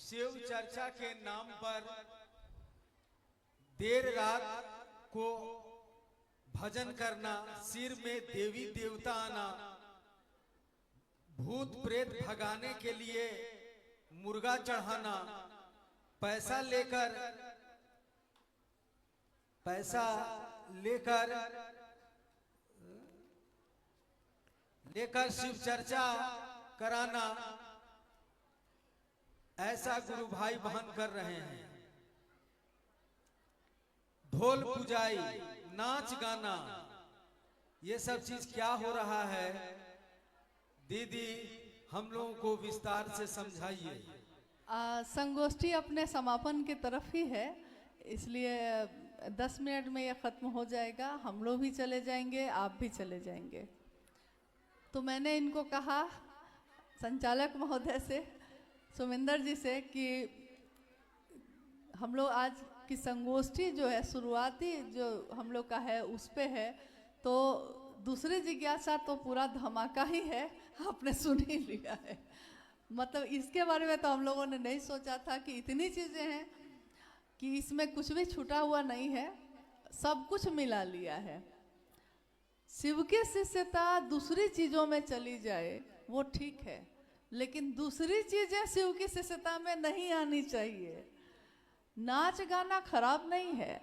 शिव चर्चा के नाम पर देर रात को भजन करना, सिर में देवी देवता आना, भूत प्रेत भगाने के लिए मुर्गा चढ़ाना, पैसा लेकर शिव चर्चा कराना, ऐसा गुरु भाई बहन कर रहे हैं। ढोल पुजाई, नाच गाना, ये सब चीज क्या हो रहा है दीदी, हम लोगों को विस्तार से समझाइए। संगोष्ठी अपने समापन की तरफ ही है, इसलिए 10 मिनट में यह खत्म हो जाएगा। हम लोग भी चले जाएंगे, आप भी चले जाएंगे। तो मैंने इनको कहा, संचालक महोदय से, सुमिंदर जी से, कि हम लोग आज की संगोष्ठी जो है, शुरुआती जो हम लोग का है उस पे है, तो दूसरी जिज्ञासा तो पूरा धमाका ही है, आपने सुन ही लिया है। मतलब इसके बारे में तो हम लोगों ने नहीं सोचा था कि इतनी चीज़ें हैं कि इसमें कुछ भी छूटा हुआ नहीं है, सब कुछ मिला लिया है। शिव की शिष्यता दूसरी चीज़ों में चली जाए वो ठीक है, लेकिन दूसरी चीज़ें शिव की शिष्यता में नहीं आनी चाहिए। नाच गाना खराब नहीं है,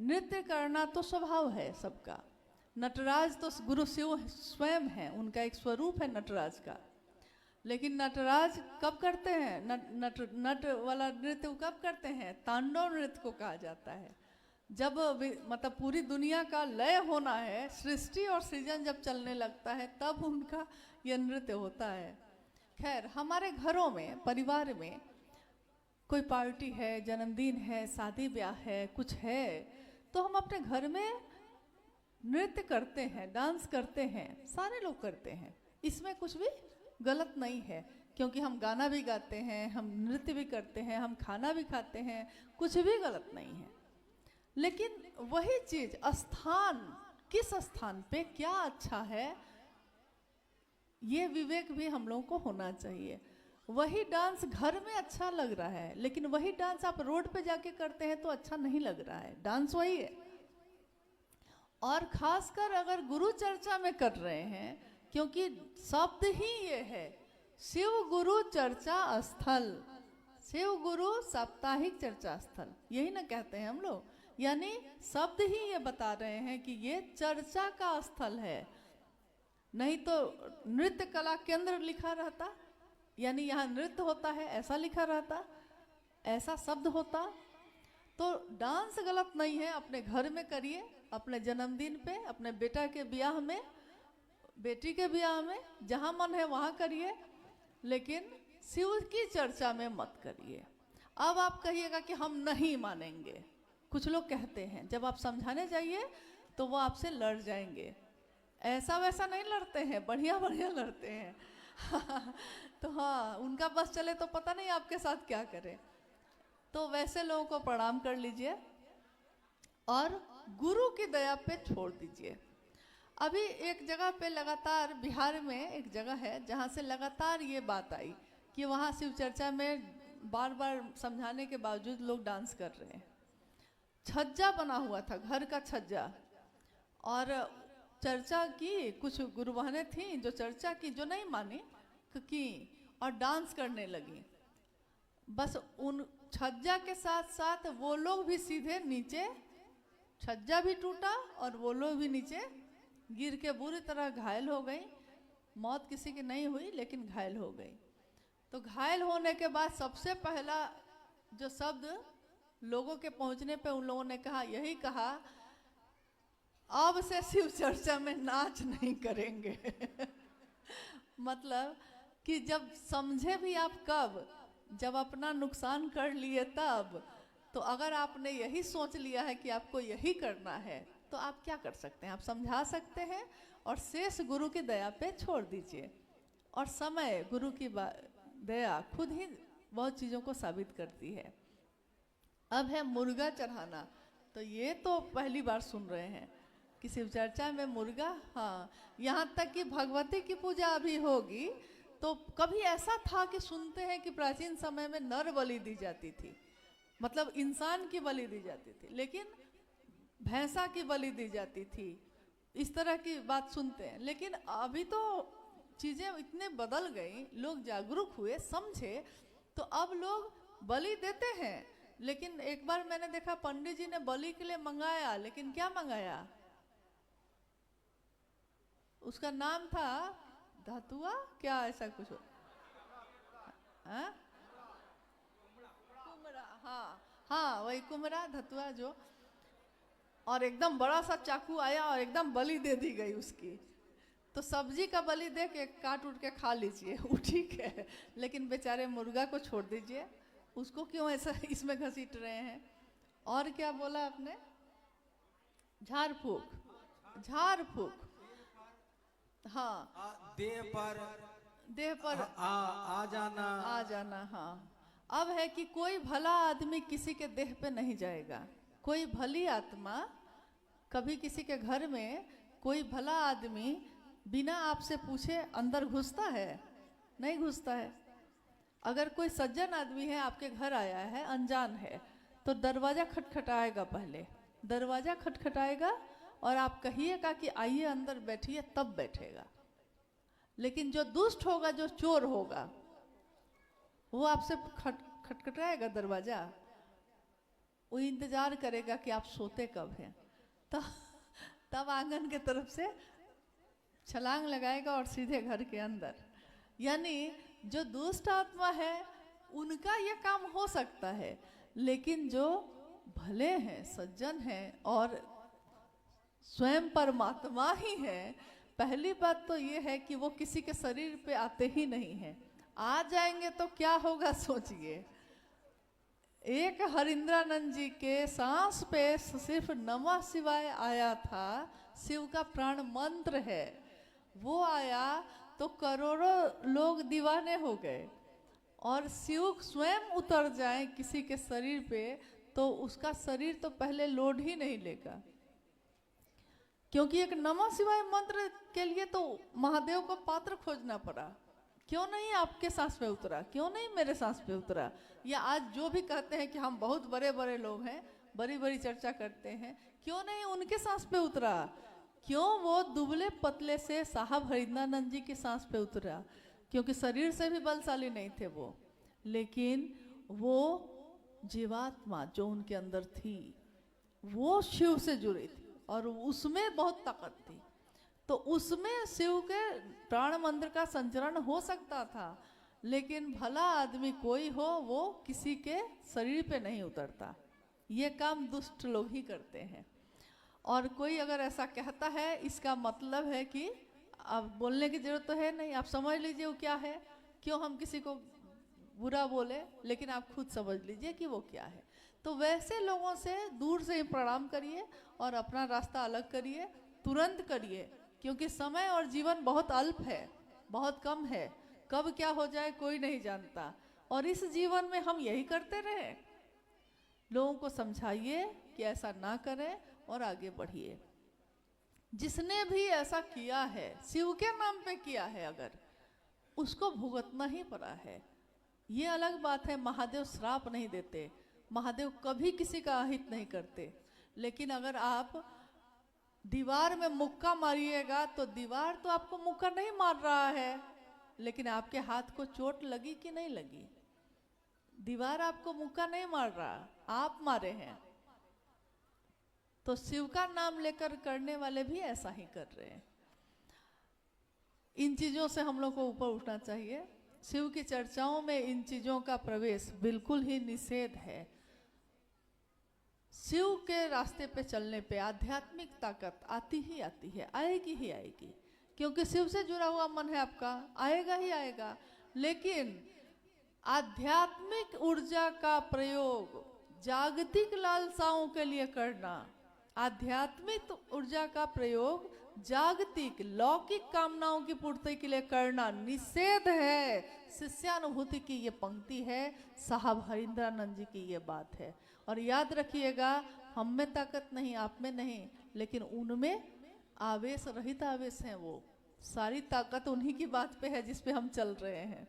नृत्य करना तो स्वभाव है सबका। नटराज तो गुरु शिव स्वयं है, उनका एक स्वरूप है नटराज का। लेकिन नटराज कब करते हैं? नट वाला नृत्य कब करते हैं? तांडव नृत्य को कहा जाता है। जब मतलब पूरी दुनिया का लय होना है, सृष्टि और सृजन जब चलने लगता है, तब उनका यह नृत्य होता है। खैर, हमारे घरों में, परिवार में कोई पार्टी है, जन्मदिन है, शादी ब्याह है, कुछ है, तो हम अपने घर में नृत्य करते हैं, डांस करते हैं, सारे लोग करते हैं। इसमें कुछ भी गलत नहीं है, क्योंकि हम गाना भी गाते हैं, हम नृत्य भी करते हैं, हम खाना भी खाते हैं, कुछ भी गलत नहीं है। लेकिन वही चीज स्थान, किस स्थान पे क्या अच्छा है, ये विवेक भी हम लोगों को होना चाहिए। वही डांस घर में अच्छा लग रहा है, लेकिन वही डांस आप रोड पे जाके करते हैं तो अच्छा नहीं लग रहा है। डांस वही है। और खासकर अगर गुरु चर्चा में कर रहे हैं, क्योंकि शब्द ही ये है, शिव गुरु चर्चा स्थल, शिव गुरु साप्ताहिक चर्चा स्थल, यही ना कहते हैं हम लोग। यानी शब्द ही ये बता रहे हैं कि ये चर्चा का स्थल है। नहीं तो नृत्य कला केंद्र लिखा रहता, यानी यहाँ नृत्य होता है ऐसा लिखा रहता, ऐसा शब्द होता। तो डांस गलत नहीं है, अपने घर में करिए, अपने जन्मदिन पे, अपने बेटा के ब्याह में, बेटी के ब्याह में, जहाँ मन है वहाँ करिए, लेकिन शिव की चर्चा में मत करिए। अब आप कहिएगा कि हम नहीं मानेंगे, कुछ लोग कहते हैं, जब आप समझाने जाइए तो वो आपसे लड़ जाएंगे। ऐसा वैसा नहीं लड़ते हैं, बढ़िया बढ़िया लड़ते हैं। तो हाँ, उनका बस चले तो पता नहीं आपके साथ क्या करें। तो वैसे लोगों को प्रणाम कर लीजिए और गुरु की दया पे छोड़ दीजिए। अभी एक जगह पे लगातार, बिहार में एक जगह है जहाँ से लगातार ये बात आई कि वहाँ शिव चर्चा में बार बार समझाने के बावजूद लोग डांस कर रहे हैं। छज्जा बना हुआ था, घर का छज्जा, और चर्चा की कुछ गुरु बहनें थीं जो चर्चा की, जो नहीं मानी की और डांस करने लगी। बस उन छज्जा के साथ साथ वो लोग भी सीधे नीचे, छज्जा भी टूटा और वो लोग भी नीचे गिर के बुरी तरह घायल हो गई। मौत किसी की नहीं हुई, लेकिन घायल हो गई। तो घायल होने के बाद सबसे पहला जो शब्द लोगों के पहुंचने पे उन लोगों ने कहा, यही कहा, अब से शिव चर्चा में नाच नहीं करेंगे। मतलब कि जब समझे भी आप कब, जब अपना नुकसान कर लिए तब। तो अगर आपने यही सोच लिया है कि आपको यही करना है, तो आप क्या कर सकते हैं? आप समझा सकते हैं और शेष गुरु की दया पे छोड़ दीजिए। और समय, गुरु की दया खुद ही बहुत चीज़ों को साबित करती है। अब है मुर्गा चढ़ाना, तो ये तो पहली बार सुन रहे हैं कि शिव चर्चा में मुर्गा। हाँ, यहाँ तक कि भगवती की पूजा अभी होगी तो कभी ऐसा था कि सुनते हैं कि प्राचीन समय में नर बलि दी जाती थी, मतलब इंसान की बलि दी जाती थी, लेकिन भैंसा की बलि दी जाती थी, इस तरह की बात सुनते हैं। लेकिन अभी तो चीजें इतने बदल गई, लोग जागरूक हुए, समझे, तो अब लोग बलि देते हैं। लेकिन एक बार मैंने देखा पंडित जी ने बलि के लिए मंगाया, लेकिन क्या मंगाया, उसका नाम था धतुआ, क्या ऐसा कुछ, हाँ कुमरा, हाँ हाँ वही कुमरा धतुआ जो, और एकदम बड़ा सा चाकू आया और एकदम बलि दे दी गई उसकी। तो सब्जी का बलि दे के काट उठ के खा लीजिए, वो ठीक है, लेकिन बेचारे मुर्गा को छोड़ दीजिए, उसको क्यों ऐसा इसमें घसीट रहे हैं। और क्या बोला आपने, झाड़ फूक, झाड़ फूक, हाँ देह पर आ जाना, आ जाना, हाँ। अब है कि कोई भला आदमी किसी के देह पे नहीं जाएगा, कोई भली आत्मा कभी किसी के घर में, कोई भला आदमी बिना आपसे पूछे अंदर घुसता है, नहीं घुसता है। अगर कोई सज्जन आदमी है आपके घर आया है, अनजान है, तो दरवाजा खटखटाएगा, पहले दरवाजा खटखटाएगा और आप कहिएगा कि आइए अंदर बैठिए, तब बैठेगा। लेकिन जो दुष्ट होगा, जो चोर होगा, वो आपसे खटखटाएगा दरवाजा, वो इंतजार करेगा कि आप सोते कब हैं, तब आंगन के तरफ से छलांग लगाएगा और सीधे घर के अंदर। यानी जो दुष्ट आत्मा है उनका ये काम हो सकता है, लेकिन जो भले हैं, सज्जन हैं और स्वयं परमात्मा ही है, पहली बात तो ये है कि वो किसी के शरीर पे आते ही नहीं हैं। आ जाएंगे तो क्या होगा सोचिए। एक हरिंद्रानंद जी के सांस पे सिर्फ नमः शिवाय आया था, शिव का प्राण मंत्र है, वो आया तो करोड़ों लोग दीवाने हो गए। और शिव स्वयं उतर जाए किसी के शरीर पे तो उसका शरीर तो पहले लोड ही नहीं लेगा, क्योंकि एक नमः शिवाय मंत्र के लिए तो महादेव को पात्र खोजना पड़ा। क्यों नहीं आपके सांस पे उतरा, क्यों नहीं मेरे सांस पे उतरा। या आज जो भी कहते हैं कि हम बहुत बड़े बड़े लोग हैं, बड़ी बड़ी चर्चा करते हैं, क्यों नहीं उनके सांस पे उतरा। क्यों वो दुबले पतले से साहब हरिंद्रानंद जी की सांस पे उतरा, क्योंकि शरीर से भी बलशाली नहीं थे वो, लेकिन वो जीवात्मा जो उनके अंदर थी वो शिव से जुड़ी थी और उसमें बहुत ताकत थी। तो उसमें शिव के प्राण मंत्र का संचरण हो सकता था, लेकिन भला आदमी कोई हो वो किसी के शरीर पे नहीं उतरता। ये काम दुष्ट लोग ही करते हैं। और कोई अगर ऐसा कहता है, इसका मतलब है कि अब बोलने की जरूरत तो है नहीं, आप समझ लीजिए वो क्या है। क्यों हम किसी को बुरा बोले, लेकिन आप खुद समझ लीजिए कि वो क्या है। तो वैसे लोगों से दूर से ही प्रणाम करिए और अपना रास्ता अलग करिए, तुरंत करिए, क्योंकि समय और जीवन बहुत अल्प है, बहुत कम है। कब क्या हो जाए कोई नहीं जानता। और इस जीवन में हम यही करते रहे। लोगों को समझाइए कि ऐसा ना करें और आगे बढ़िए। जिसने भी ऐसा किया है, शिव के नाम पे किया है, अगर उसको भुगतना ही पड़ा है। ये अलग बात है, महादेव श्राप नहीं देते, महादेव कभी किसी का अहित नहीं करते। लेकिन अगर आप दीवार में मुक्का मारिएगा तो दीवार तो आपको मुक्का नहीं मार रहा है, लेकिन आपके हाथ को चोट लगी कि नहीं लगी। दीवार आपको मुक्का नहीं मार रहा, आप मारे हैं। तो शिव का नाम लेकर करने वाले भी ऐसा ही कर रहे हैं। इन चीजों से हम लोग को ऊपर उठना चाहिए। शिव की चर्चाओं में इन चीजों का प्रवेश बिल्कुल ही निषेध है। शिव के रास्ते पे चलने पे आध्यात्मिक ताकत आती ही आती है, आएगी ही आएगी, क्योंकि शिव से जुड़ा हुआ मन है आपका, आएगा ही आएगा। लेकिन आध्यात्मिक ऊर्जा का प्रयोग जागतिक लालसाओं के लिए करना, आध्यात्मिक ऊर्जा का प्रयोग जागतिक लौकिक कामनाओं की पूर्ति के लिए करना निषेध है। शिष्यानुभूति की ये पंक्ति है, साहब हरिंद्रानंद जी की ये बात है। और याद रखिएगा, हम में ताकत नहीं, आप में नहीं, लेकिन उनमें आवेश रहित आवेश हैं वो। सारी ताकत उन्हीं की बात पे है जिस पे हम चल रहे हैं,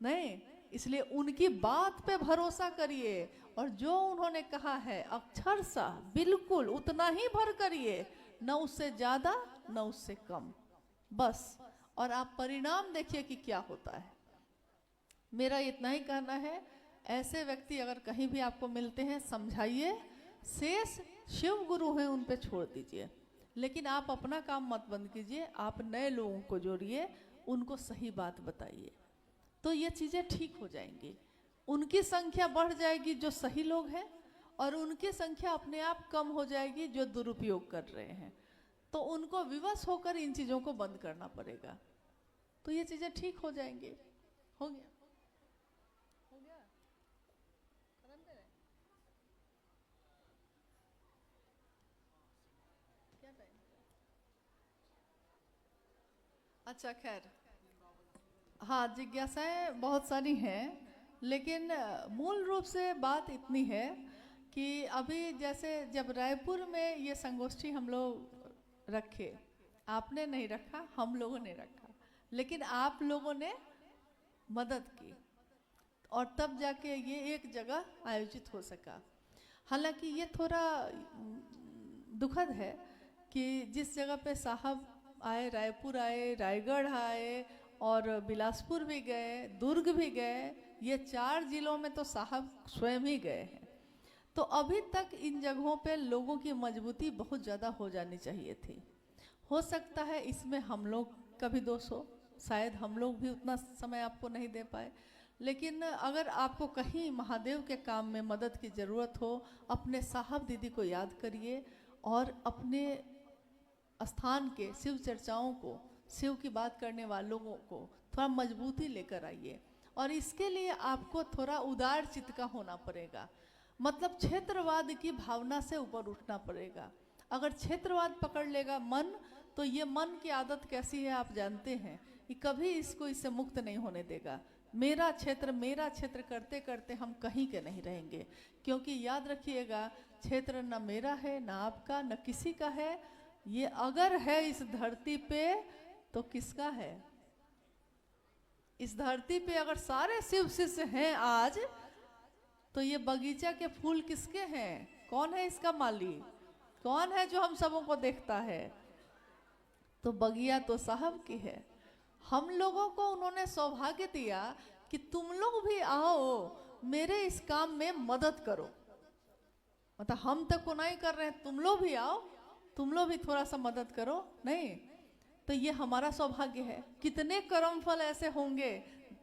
नहीं, इसलिए उनकी बात पे भरोसा करिए और जो उन्होंने कहा है अक्षरशः बिल्कुल उतना ही भर करिए, न उससे ज्यादा न उससे कम, बस। और आप परिणाम देखिए कि क्या होता है। मेरा इतना ही कहना है, ऐसे व्यक्ति अगर कहीं भी आपको मिलते हैं समझाइए, शेष शिव गुरु हैं उन पे छोड़ दीजिए, लेकिन आप अपना काम मत बंद कीजिए, आप नए लोगों को जोड़िए, उनको सही बात बताइए, तो ये चीज़ें ठीक हो जाएंगी। उनकी संख्या बढ़ जाएगी जो सही लोग हैं, और उनकी संख्या अपने आप कम हो जाएगी जो दुरुपयोग कर रहे हैं। तो उनको विवश होकर इन चीज़ों को बंद करना पड़ेगा, तो ये चीज़ें ठीक हो जाएंगी। हो गया, हो गया, खत्म करें? क्या टाइम? अच्छा, खैर, हाँ, जिज्ञासाएं बहुत सारी हैं, लेकिन मूल रूप से बात इतनी है कि अभी जैसे जब रायपुर में ये संगोष्ठी हम लोग रखे, आपने नहीं रखा, हम लोगों ने रखा, लेकिन आप लोगों ने मदद की और तब जाके ये एक जगह आयोजित हो सका। हालांकि ये थोड़ा दुखद है कि जिस जगह पे साहब आए, रायपुर आए, रायगढ़ आए और बिलासपुर भी गए, दुर्ग भी गए, ये 4 जिलों में तो साहब स्वयं ही गए हैं। तो अभी तक इन जगहों पे लोगों की मजबूती बहुत ज़्यादा हो जानी चाहिए थी। हो सकता है इसमें हम लोग का भी दोष हो, शायद हम लोग भी उतना समय आपको नहीं दे पाए, लेकिन अगर आपको कहीं महादेव के काम में मदद की ज़रूरत हो, अपने साहब दीदी को याद करिए और अपने स्थान के शिव चर्चाओं को, शिव की बात करने वालों को थोड़ा मजबूती लेकर आइए। और इसके लिए आपको थोड़ा उदार चित्त का होना पड़ेगा, मतलब क्षेत्रवाद की भावना से ऊपर उठना पड़ेगा। अगर क्षेत्रवाद पकड़ लेगा मन, तो ये मन की आदत कैसी है आप जानते हैं, कि कभी इससे मुक्त नहीं होने देगा। मेरा क्षेत्र करते करते हम कहीं के नहीं रहेंगे, क्योंकि याद रखिएगा, क्षेत्र न मेरा है, न आपका, न किसी का है। ये अगर है इस धरती पे तो किसका है? इस धरती पे अगर सारे शिव शिष्य हैं आज, तो ये बगीचा के फूल किसके हैं? कौन है इसका मालिक? कौन है जो हम सबों को देखता है? तो बगिया तो साहब की है। हम लोगों को उन्होंने सौभाग्य दिया कि तुम लोग भी आओ, मेरे इस काम में मदद करो। मतलब हम तक को नहीं कर रहे हैं, तुम लोग भी आओ, तुम लोग भी थोड़ा सा मदद करो, नहीं? तो ये हमारा सौभाग्य है। कितने कर्म फल ऐसे होंगे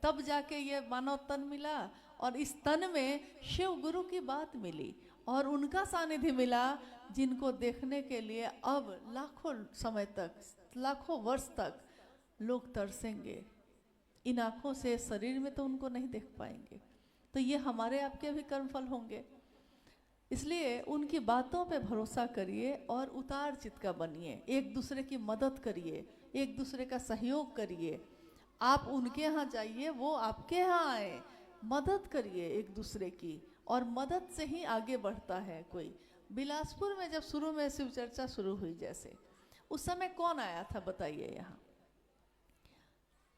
तब जाके ये मानव तन मिला, और इस तन में शिव गुरु की बात मिली और उनका सानिध्य मिला, जिनको देखने के लिए अब लाखों समय तक, लाखों वर्ष तक लोग तरसेंगे। इन आँखों से शरीर में तो उनको नहीं देख पाएंगे। तो ये हमारे आपके भी कर्मफल होंगे। इसलिए उनकी बातों पे भरोसा करिए और उतार चित्त का बनिए, एक दूसरे की मदद करिए, एक दूसरे का सहयोग करिए। आप उनके यहाँ जाइए, वो आपके यहाँ आए, मदद करिए एक दूसरे की, और मदद से ही आगे बढ़ता है कोई। बिलासपुर में जब शुरू में शिव चर्चा शुरू हुई, जैसे उस समय कौन आया था बताइए यहाँ?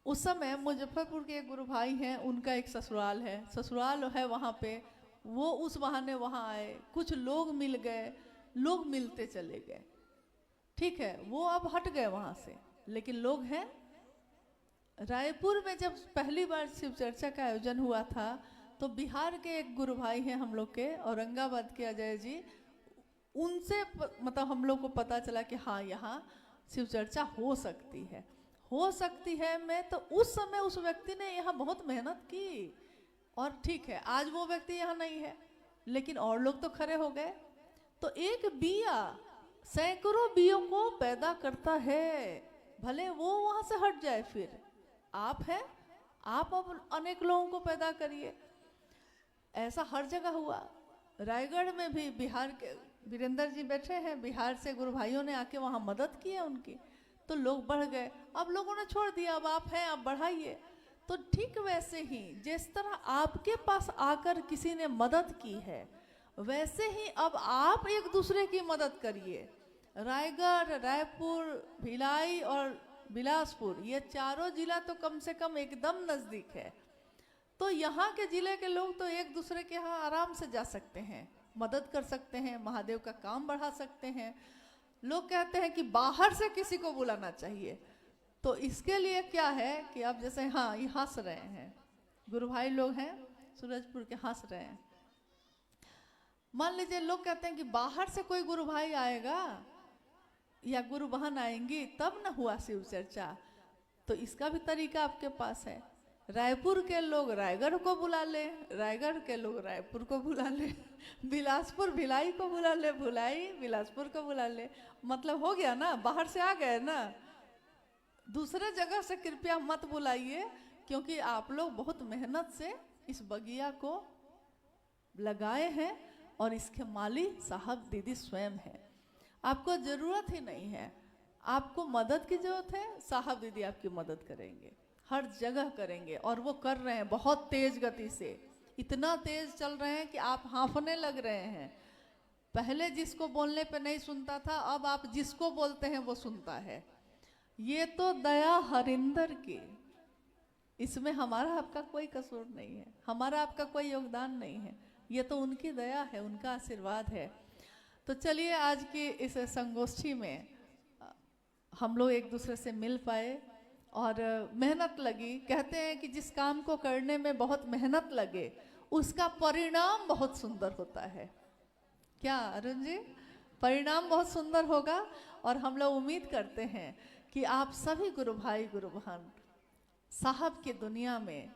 उस समय मुजफ्फरपुर के एक गुरु भाई हैं, उनका एक ससुराल है वहाँ पे, वो उस बहाने वहाँ आए, कुछ लोग मिल गए, लोग मिलते चले गए, ठीक है, वो अब हट गए वहाँ से, लेकिन लोग हैं। रायपुर में जब पहली बार शिव चर्चा का आयोजन हुआ था, तो बिहार के एक गुरु भाई हैं हम लोग के, औरंगाबाद के अजय जी, उनसे मतलब हम लोग को पता चला कि हाँ, यहाँ शिव चर्चा हो सकती है, हो सकती है। मैं तो उस समय उस व्यक्ति ने यहाँ बहुत मेहनत की, और ठीक है, आज वो व्यक्ति यहाँ नहीं है, लेकिन और लोग तो खड़े हो गए। तो एक बिया सैकड़ों बियों को पैदा करता है, भले वो वहाँ से हट जाए, फिर आप हैं, आप अब अनेक लोगों को पैदा करिए। ऐसा हर जगह हुआ। रायगढ़ में भी बिहार के वीरेंद्र जी बैठे हैं, बिहार से गुरु भाइयों ने आके वहाँ मदद की है उनकी, तो लोग बढ़ गए। अब लोगों ने छोड़ दिया, अब आप हैं, आप बढ़ाइए। तो ठीक वैसे ही जिस तरह आपके पास आकर किसी ने मदद की है, वैसे ही अब आप एक दूसरे की मदद करिए। रायगढ़, रायपुर, भिलाई और बिलासपुर, ये चारों जिला तो कम से कम एकदम नजदीक है। तो यहाँ के जिले के लोग तो एक दूसरे के यहाँ आराम से जा सकते हैं, मदद कर सकते हैं, महादेव का काम बढ़ा सकते हैं। लोग कहते हैं कि बाहर से किसी को बुलाना चाहिए, तो इसके लिए क्या है कि आप जैसे, हाँ ये हंस रहे हैं, गुरु भाई लोग हैं सूरजपुर के, हंस रहे हैं। मान लीजिए लोग कहते हैं कि बाहर से कोई गुरु भाई आएगा या गुरु बहन आएंगी तब ना हुआ शिव चर्चा, तो इसका भी तरीका आपके पास है। रायपुर के लोग रायगढ़ को बुला ले, रायगढ़ के लोग रायपुर को बुला ले, बिलासपुर भिलाई को बुला ले, भिलाई बिलासपुर को बुला ले, मतलब हो गया ना, बाहर से आ गए ना। दूसरे जगह से कृपया मत बुलाइए, क्योंकि आप लोग बहुत मेहनत से इस बगिया को लगाए हैं और इसके माली साहब दीदी स्वयं है। आपको जरूरत ही नहीं है, आपको मदद की जरूरत है, साहब दीदी आपकी मदद करेंगे, हर जगह करेंगे, और वो कर रहे हैं बहुत तेज गति से, इतना तेज चल रहे हैं कि आप हांफने लग रहे हैं। पहले जिसको बोलने पे नहीं सुनता था, अब आप जिसको बोलते हैं वो सुनता है। ये तो दया हरिंदर की, इसमें हमारा आपका कोई कसूर नहीं है, हमारा आपका कोई योगदान नहीं है, ये तो उनकी दया है, उनका आशीर्वाद है। तो चलिए आज की इस संगोष्ठी में हम लोग एक दूसरे से मिल पाए और मेहनत लगी। कहते हैं कि जिस काम को करने में बहुत मेहनत लगे उसका परिणाम बहुत सुंदर होता है। क्या अरुण जी, परिणाम बहुत सुंदर होगा। और हम लोग उम्मीद करते हैं कि आप सभी गुरु भाई गुरु बहन साहब की दुनिया में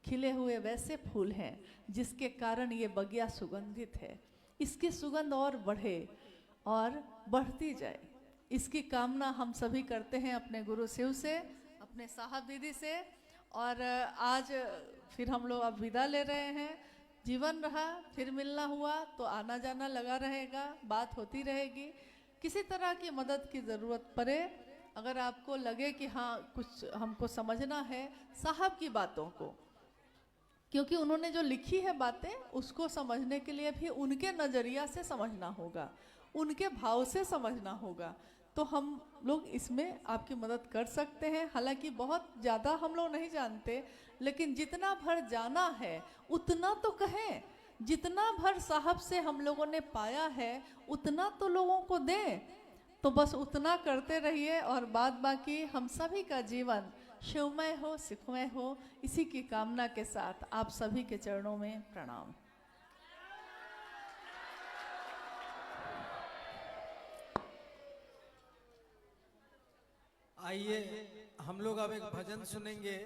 खिले हुए वैसे फूल हैं जिसके कारण ये बगिया सुगंधित है। इसकी सुगंध और बढ़े और बढ़ती जाए, इसकी कामना हम सभी करते हैं अपने गुरु शिव से, अपने साहब दीदी से। और आज फिर हम लोग अब विदा ले रहे हैं। जीवन रहा, फिर मिलना हुआ तो आना जाना लगा रहेगा, बात होती रहेगी। किसी तरह की मदद की ज़रूरत पड़े, अगर आपको लगे कि हाँ कुछ हमको समझना है साहब की बातों को, क्योंकि उन्होंने जो लिखी है बातें उसको समझने के लिए भी उनके नज़रिया से समझना होगा, उनके भाव से समझना होगा, तो हम लोग इसमें आपकी मदद कर सकते हैं। हालांकि बहुत ज़्यादा हम लोग नहीं जानते, लेकिन जितना भर जाना है उतना तो कहें, जितना भर साहब से हम लोगों ने पाया है उतना तो लोगों को दें। तो बस उतना करते रहिए और बाद बाकी हम सभी का जीवन शिवमय हो, सुखमय हो, इसी की कामना के साथ आप सभी के चरणों में प्रणाम। आइए हम लोग अब एक भजन सुनेंगे।